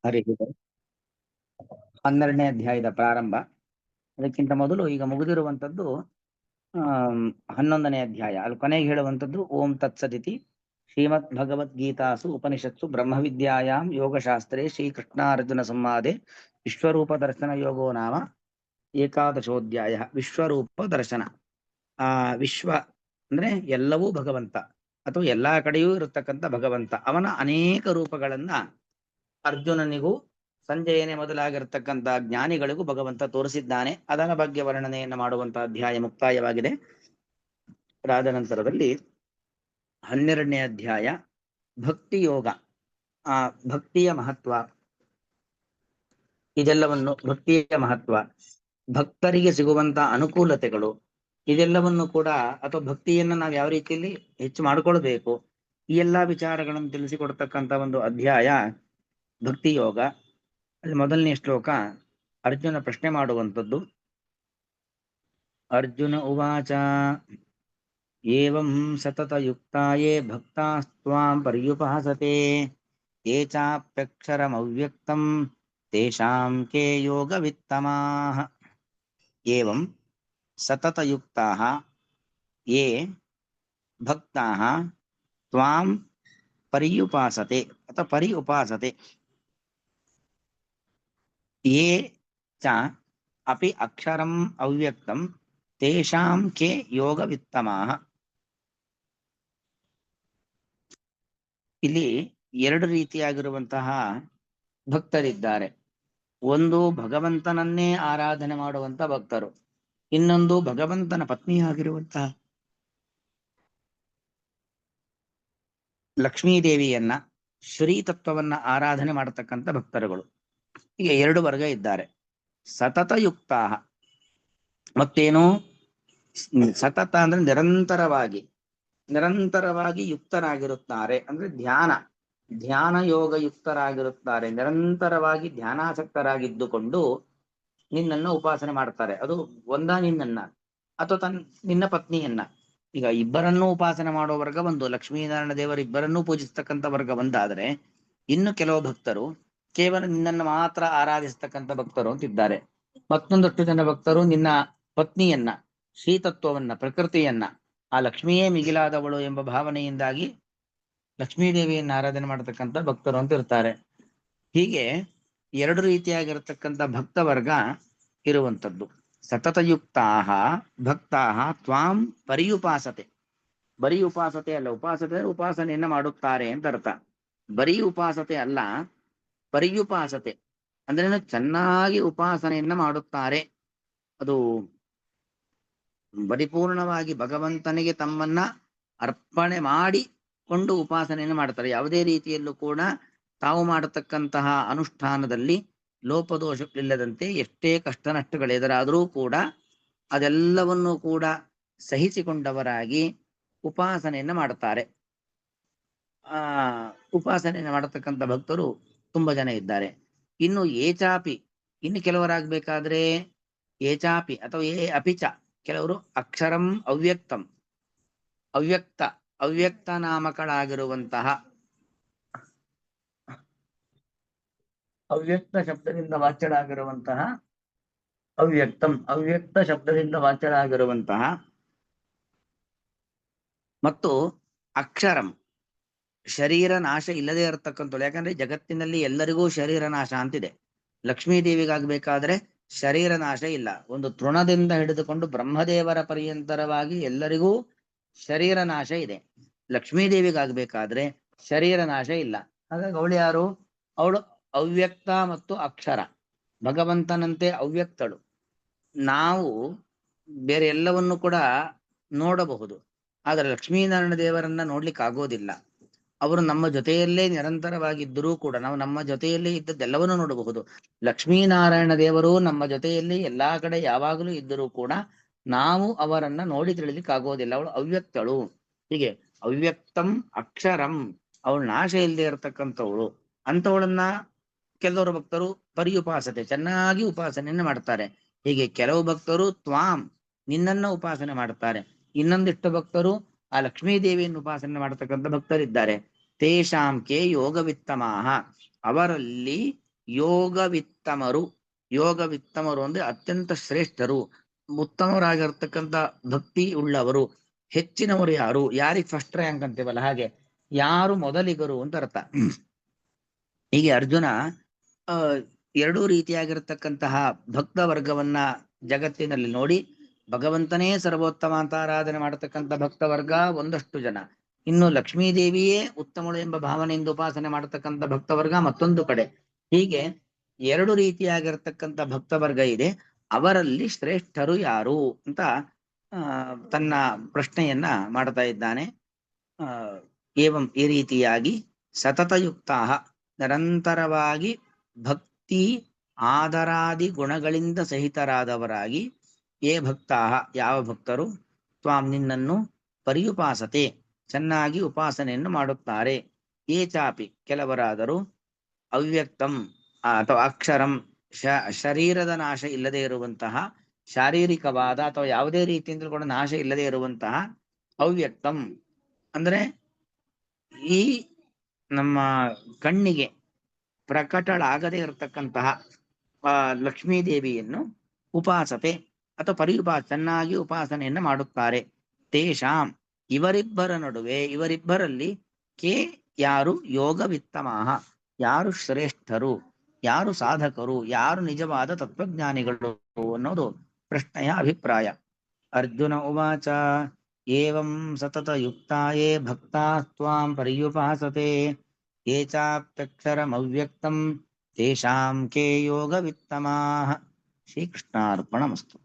ಹರಿ ಓಂ. 12ನೇ ಅಧ್ಯಾಯದ ಪ್ರಾರಂಭ. ಅದಕ್ಕಿಂತ ಮೊದಲು ಈಗ ಮುಗಿದಿರುವಂತದ್ದು 11ನೇ ಅಧ್ಯಾಯ. ಅಲ್ಲಿ ಕೊನೆಗೆ ಹೇಳುವಂಥದ್ದು ಓಂ ತತ್ಸದಿತಿ ಶ್ರೀಮದ್ ಭಗವದ್ಗೀತಾಸು ಉಪನಿಷತ್ಸು ಬ್ರಹ್ಮವಿದ್ಯಾಯಾಂ ಯೋಗಶಾಸ್ತ್ರೇ ಶ್ರೀಕೃಷ್ಣಾರ್ಜುನ ಸಂವಾದೆ ವಿಶ್ವರೂಪ ದರ್ಶನ ಯೋಗೋ ನಾಮ ಏಕಾದಶೋಧ್ಯಾಯ. ವಿಶ್ವರೂಪ ದರ್ಶನ. ವಿಶ್ವ ಅಂದ್ರೆ ಎಲ್ಲವೂ ಭಗವಂತ ಅಥವಾ ಎಲ್ಲಾ ಕಡೆಯೂ ಇರತಕ್ಕಂಥ ಭಗವಂತ. ಅವನ ಅನೇಕ ರೂಪಗಳನ್ನ ಅರ್ಜುನನಿಗೂ ಸಂಜಯನೇ ಮೊದಲಾಗಿರ್ತಕ್ಕಂಥ ಜ್ಞಾನಿಗಳಿಗೂ ಭಗವಂತ ತೋರಿಸಿದ್ದಾನೆ. ಅದರ ಬಗ್ಗೆ ವರ್ಣನೆಯನ್ನು ಮಾಡುವಂತಹ ಅಧ್ಯಾಯ ಮುಕ್ತಾಯವಾಗಿದೆ. ಅದಾದ ನಂತರದಲ್ಲಿ 12ನೇ ಅಧ್ಯಾಯ ಭಕ್ತಿ ಯೋಗ. ಭಕ್ತಿಯ ಮಹತ್ವ, ಇದೆಲ್ಲವನ್ನು ಭಕ್ತಿಯ ಮಹತ್ವ, ಭಕ್ತರಿಗೆ ಸಿಗುವಂತಹ ಅನುಕೂಲತೆಗಳು, ಇದೆಲ್ಲವನ್ನು ಕೂಡ ಅಥವಾ ಭಕ್ತಿಯನ್ನ ನಾವು ಯಾವ ರೀತಿಯಲ್ಲಿ ಹೆಚ್ಚು ಮಾಡಿಕೊಳ್ಬೇಕು, ಈ ಎಲ್ಲಾ ವಿಚಾರಗಳನ್ನು ತಿಳಿಸಿಕೊಡ್ತಕ್ಕಂಥ ಒಂದು ಅಧ್ಯಾಯ ಭಕ್ತಿ ಯೋಗ. ಅಲ್ಲಿ ಮೊದಲನೇ ಶ್ಲೋಕ ಅರ್ಜುನ ಪ್ರಶ್ನೆ ಮಾಡುವಂಥದ್ದು. ಅರ್ಜುನ ಉವಾಚ ಏವಂ ಸತತಯುಕ್ತಾಯೇ ಭಕ್ತಾಸ್ತ್ವಾಂ ಪರ್ಯುಪಾಸತೆ ಯೇ ಚಾಪ್ಯಕ್ಷರಮವ್ಯಕ್ತಂ ತೇಷಾಂ ಕೇ ಯೋಗವಿತ್ತಮಾಃ. ಏವಂ ಸತತಯುಕ್ತಾಃ ಯೇ ಭಕ್ತಾಃ ತ್ವಾಂ ಪರ್ಯುಪಾಸತೆ ಅಥವಾ ಪರಿಉಪಾಸತೆ ಯೇ ಚ ಅಪಿ ಅಕ್ಷರಂ ಅವ್ಯಕ್ತಂ ತೇಷಾಂ ಕೇ ಯೋಗವಿತ್ತಮಾಃ. ಇಲ್ಲಿ ಎರಡು ರೀತಿಯಾಗಿರುವಂತಹ ಭಕ್ತರಿದ್ದಾರೆ. ಒಂದು ಭಗವಂತನನ್ನೇ ಆರಾಧನೆ ಮಾಡುವಂತ ಭಕ್ತರು, ಇನ್ನೊಂದು ಭಗವಂತನ ಪತ್ನಿಯಾಗಿರುವಂತಹ ಲಕ್ಷ್ಮೀದೇವಿಯನ್ನ ಶ್ರೀತತ್ವವನ್ನ ಆರಾಧನೆ ಮಾಡತಕ್ಕಂಥ ಭಕ್ತರುಗಳು. ಈಗ ಎರಡು ವರ್ಗ ಇದ್ದಾರೆ. ಸತತಯುಕ್ತ ಮತ್ತೇನು? ಸತತ ಅಂದ್ರೆ ನಿರಂತರವಾಗಿ ಯುಕ್ತರಾಗಿರುತ್ತಾರೆ. ಅಂದ್ರೆ ಧ್ಯಾನ ಯೋಗ ಯುಕ್ತರಾಗಿರುತ್ತಾರೆ. ನಿರಂತರವಾಗಿ ಧ್ಯಾನಾಸಕ್ತರಾಗಿದ್ದುಕೊಂಡು ನಿನ್ನನ್ನು ಉಪಾಸನೆ ಮಾಡ್ತಾರೆ. ಅದು ನಿನ್ನನ್ನ ಅಥವಾ ನಿನ್ನ ಪತ್ನಿಯನ್ನ. ಈಗ ಇಬ್ಬರನ್ನೂ ಉಪಾಸನೆ ಮಾಡೋ ವರ್ಗ ಒಂದು, ಲಕ್ಷ್ಮೀನಾರಾಯಣ ದೇವರು ಇಬ್ಬರನ್ನೂ ಪೂಜಿಸ್ತಕ್ಕಂಥ ವರ್ಗ ಒಂದಾದರೆ, ಇನ್ನು ಕೆಲವು ಭಕ್ತರು ಕೇವಲ ನಿನ್ನನ್ನು ಮಾತ್ರ ಆರಾಧಿಸ್ತಕ್ಕಂಥ ಭಕ್ತರು ಅಂತಿದ್ದಾರೆ. ಮತ್ತೊಂದಷ್ಟು ಜನ ಭಕ್ತರು ನಿನ್ನ ಪತ್ನಿಯನ್ನ, ಶ್ರೀತತ್ವವನ್ನ, ಪ್ರಕೃತಿಯನ್ನ, ಆ ಲಕ್ಷ್ಮಿಯೇ ಮಿಗಿಲಾದವಳು ಎಂಬ ಭಾವನೆಯಿಂದಾಗಿ ಲಕ್ಷ್ಮೀದೇವಿಯನ್ನು ಆರಾಧನೆ ಮಾಡತಕ್ಕಂಥ ಭಕ್ತರು ಅಂತ ಇರ್ತಾರೆ. ಹೀಗೆ ಎರಡು ರೀತಿಯಾಗಿರತಕ್ಕಂಥ ಭಕ್ತ ವರ್ಗ ಇರುವಂಥದ್ದು. ಸತತಯುಕ್ತಾಹ ಭಕ್ತಾಹ ತ್ವಾಂ ಪರಿಯುಪಾಸತೆ. ಬರೀ ಉಪಾಸತೆ ಅಲ್ಲ, ಉಪಾಸನೆಯನ್ನ ಮಾಡುತ್ತಾರೆ ಅಂತ ಅರ್ಥ. ಬರೀ ಉಪಾಸತೆ ಅಲ್ಲ, ಪರಿಯುಪಾಸತೆ ಅಂದ್ರೆ ಚೆನ್ನಾಗಿ ಉಪಾಸನೆಯನ್ನ ಮಾಡುತ್ತಾರೆ. ಅದು ಪರಿಪೂರ್ಣವಾಗಿ ಭಗವಂತನಿಗೆ ತಮ್ಮನ್ನ ಅರ್ಪಣೆ ಮಾಡಿಕೊಂಡು ಉಪಾಸನೆಯನ್ನು ಮಾಡ್ತಾರೆ. ಯಾವುದೇ ರೀತಿಯಲ್ಲೂ ಕೂಡ ತಾವು ಮಾಡತಕ್ಕಂತಹ ಅನುಷ್ಠಾನದಲ್ಲಿ ಲೋಪದೋಷಗಳಿಲ್ಲದಂತೆ ಎಷ್ಟೇ ಕಷ್ಟ ನಷ್ಟಗಳು ಎದುರಾದರೂ ಕೂಡ ಅದೆಲ್ಲವನ್ನೂ ಕೂಡ ಸಹಿಸಿಕೊಂಡವರಾಗಿ ಉಪಾಸನೆಯನ್ನು ಮಾಡುತ್ತಾರೆ. ಉಪಾಸನೆಯನ್ನು ಮಾಡತಕ್ಕಂಥ ಭಕ್ತರು ತುಂಬಾ ಜನ ಇದ್ದಾರೆ. ಇನ್ನು ಏಚಾಪಿ, ಇನ್ನು ಕೆಲವರಾಗಬೇಕಾದ್ರೆ ಏಚಾಪಿ ಅಥವಾ ಅಪಿಚ, ಕೆಲವರು ಅಕ್ಷರಂ ಅವ್ಯಕ್ತ ನಾಮಕಳಾಗಿರುವಂತಹ, ಅವ್ಯಕ್ತ ಶಬ್ದದಿಂದ ವಾಚ್ಯರಾಗಿರುವಂತಹ, ಅವ್ಯಕ್ತ ಶಬ್ದದಿಂದ ವಾಚ್ಯರಾಗಿರುವಂತಹ ಮತ್ತು ಅಕ್ಷರಂ ಶರೀರ ನಾಶ ಇಲ್ಲದೆ ಇರತಕ್ಕಂಥದ್ದು. ಯಾಕಂದ್ರೆ ಜಗತ್ತಿನಲ್ಲಿ ಎಲ್ಲರಿಗೂ ಶರೀರ ನಾಶ ಅಂತಿದೆ. ಲಕ್ಷ್ಮೀದೇವಿಗಾಗಬೇಕಾದ್ರೆ ಶರೀರ ನಾಶ ಇಲ್ಲ. ಒಂದು ತೃಣದಿಂದ ಹಿಡಿದುಕೊಂಡು ಬ್ರಹ್ಮದೇವರ ಪರ್ಯಂತರವಾಗಿ ಎಲ್ಲರಿಗೂ ಶರೀರ ನಾಶ ಇದೆ. ಲಕ್ಷ್ಮೀದೇವಿಗಾಗಬೇಕಾದ್ರೆ ಶರೀರ ನಾಶ ಇಲ್ಲ. ಹಾಗಾಗಿ ಅವಳು ಯಾರು? ಅವಳು ಅವ್ಯಕ್ತ ಮತ್ತು ಅಕ್ಷರ, ಭಗವಂತನಂತೆ ಅವ್ಯಕ್ತಳು. ನಾವು ಬೇರೆ ಎಲ್ಲವನ್ನು ಕೂಡ ನೋಡಬಹುದು, ಆದರೆ ಲಕ್ಷ್ಮೀನಾರಾಯಣ ದೇವರನ್ನ ನೋಡ್ಲಿಕ್ಕೆ ಆಗೋದಿಲ್ಲ. ಅವರು ನಮ್ಮ ಜೊತೆಯಲ್ಲೇ ನಿರಂತರವಾಗಿದ್ದರೂ ಕೂಡ ನಾವು ನಮ್ಮ ಜೊತೆಯಲ್ಲೇ ಇದ್ದದ್ದೆಲ್ಲವನ್ನೂ ನೋಡಬಹುದು. ಲಕ್ಷ್ಮೀನಾರಾಯಣ ದೇವರು ನಮ್ಮ ಜೊತೆಯಲ್ಲಿ ಎಲ್ಲಾ ಕಡೆ ಯಾವಾಗಲೂ ಇದ್ದರೂ ಕೂಡ ನಾವು ಅವರನ್ನ ನೋಡಿ ತಿಳಿಲಿಕ್ಕೆ ಆಗೋದಿಲ್ಲ. ಅವಳು ಅವ್ಯಕ್ತಳು. ಹೀಗೆ ಅವ್ಯಕ್ತಂ ಅಕ್ಷರಂ, ಅವಳು ನಾಶ ಇಲ್ಲದೆ ಇರತಕ್ಕಂಥವಳು. ಅಂಥವಳನ್ನ ಕೆಲವರು ಭಕ್ತರು ಪರಿಯುಪಾಸತೆ, ಚೆನ್ನಾಗಿ ಉಪಾಸನೆಯನ್ನು ಮಾಡ್ತಾರೆ. ಹೀಗೆ ಕೆಲವು ಭಕ್ತರು ತ್ವಾಂ, ನಿನ್ನನ್ನ ಉಪಾಸನೆ ಮಾಡುತ್ತಾರೆ. ಇನ್ನೊಂದಿಷ್ಟು ಭಕ್ತರು ಆ ಲಕ್ಷ್ಮೀದೇವಿಯನ್ನು ಉಪಾಸನೆ ಮಾಡತಕ್ಕಂಥ ಭಕ್ತರಿದ್ದಾರೆ. ತೇಷಾಂ ಕೇ ಯೋಗವಿತ್ತಮಾಹ, ಅವರಲ್ಲಿ ಯೋಗವಿತ್ತಮರು. ಯೋಗವಿತ್ತಮರು ಅಂದ್ರೆ ಅತ್ಯಂತ ಶ್ರೇಷ್ಠರು, ಉತ್ತಮರಾಗಿರ್ತಕ್ಕಂಥ ಭಕ್ತಿ ಉಳ್ಳವರು. ಹೆಚ್ಚಿನವರು ಯಾರು? ಯಾರಿಗೆ ಫಸ್ಟ್ ರ್ಯಾಂಕ್ ಅಂತೀವಲ್ಲ ಹಾಗೆ, ಯಾರು ಮೊದಲಿಗರು ಅಂತ ಅರ್ಥ. ಹೀಗೆ ಅರ್ಜುನ ಆ ಎರಡೂ ರೀತಿಯಾಗಿರ್ತಕ್ಕಂತಹ ಭಕ್ತ ವರ್ಗವನ್ನ ಜಗತ್ತಿನಲ್ಲಿ ನೋಡಿ, ಭಗವಂತನೇ ಸರ್ವೋತ್ತಮ ಅಂತ ಆರಾಧನೆ ಮಾಡತಕ್ಕಂಥ ಭಕ್ತ ವರ್ಗ ಒಂದಷ್ಟು ಜನ, ಇನ್ನು ಲಕ್ಷ್ಮೀದೇವಿಯೇ ಉತ್ತಮಳು ಎಂಬ ಭಾವನೆಯಿಂದ ಉಪಾಸನೆ ಮಾಡತಕ್ಕಂಥ ಭಕ್ತ ವರ್ಗ ಮತ್ತೊಂದು ಕಡೆ. ಹೀಗೆ ಎರಡು ರೀತಿಯಾಗಿರ್ತಕ್ಕಂಥ ಭಕ್ತ ವರ್ಗ ಇದೆ. ಅವರಲ್ಲಿ ಶ್ರೇಷ್ಠರು ಯಾರು ಅಂತ ತನ್ನ ಪ್ರಶ್ನೆಯನ್ನ ಮಾಡ್ತಾ ಇದ್ದಾನೆ. ಏವಂ ಈ ರೀತಿಯಾಗಿ ಸತತಯುಕ್ತ ನಿರಂತರವಾಗಿ ಭಕ್ತಿ ಆದರಾದಿ ಗುಣಗಳಿಂದ ಸಹಿತರಾದವರಾಗಿ, ಯೇ ಭಕ್ತಾ ಯಾವ ಭಕ್ತರು, ತ್ವಾಂ ನಿನ್ನನ್ನು ಪರ್ಯುಪಾಸತೆ ಚೆನ್ನಾಗಿ ಉಪಾಸನೆಯನ್ನು ಮಾಡುತ್ತಾರೆ, ಯೇ ಚಾಪಿ ಕೆಲವರಾದರೂ, ಅವ್ಯಕ್ತಂ ಅಥವಾ ಅಕ್ಷರಂ ಶರೀರದ ನಾಶ ಇಲ್ಲದೆ ಇರುವಂತಹ, ಶಾರೀರಿಕವಾದ ಅಥವಾ ಯಾವುದೇ ರೀತಿಯಿಂದ ಕೂಡ ನಾಶ ಇಲ್ಲದೆ ಇರುವಂತಹ ಅವ್ಯಕ್ತಂ ಅಂದ್ರೆ ಈ ನಮ್ಮ ಕಣ್ಣಿಗೆ ಪ್ರಕಟಳಾಗದೇ ಇರತಕ್ಕಂತಹ ಲಕ್ಷ್ಮೀದೇವಿಯನ್ನು ಉಪಾಸತೆ ಅಥವಾ ಚೆನ್ನಾಗಿ ಉಪಾಸನೆಯನ್ನು ಮಾಡುತ್ತಾರೆ. ತೇಷಾಂ ಇವರಿಬ್ಬರ ನಡುವೆ, ಇವರಿಬ್ಬರಲ್ಲಿ ಕೆ ಯಾರು ಯೋಗವಿತ್ತಮಾಹ ಯಾರು ಶ್ರೇಷ್ಠರು, ಯಾರು ಸಾಧಕರು, ಯಾರು ನಿಜವಾದ ತತ್ವಜ್ಞಾನಿಗಳು ಅನ್ನೋದು ಪ್ರಶ್ನೆಯ ಅಭಿಪ್ರಾಯ. ಅರ್ಜುನ ಉವಾಚ ಏವಂ ಸತತಯುಕ್ತಾಯೇ ಭಕ್ತಾ ತ್ವಾಂ ಪರ್ಯುಪಾಸತೆ ಯೇ ಚಾಪ್ಯಕ್ಷರಮವ್ಯಕ್ತಂ ತೇಷಾಂ ಕೇ ಯೋಗವಿತ್ತಮಾಃ. ಶ್ರೀಕೃಷ್ಣಾರ್ಪಣಮಸ್ತು.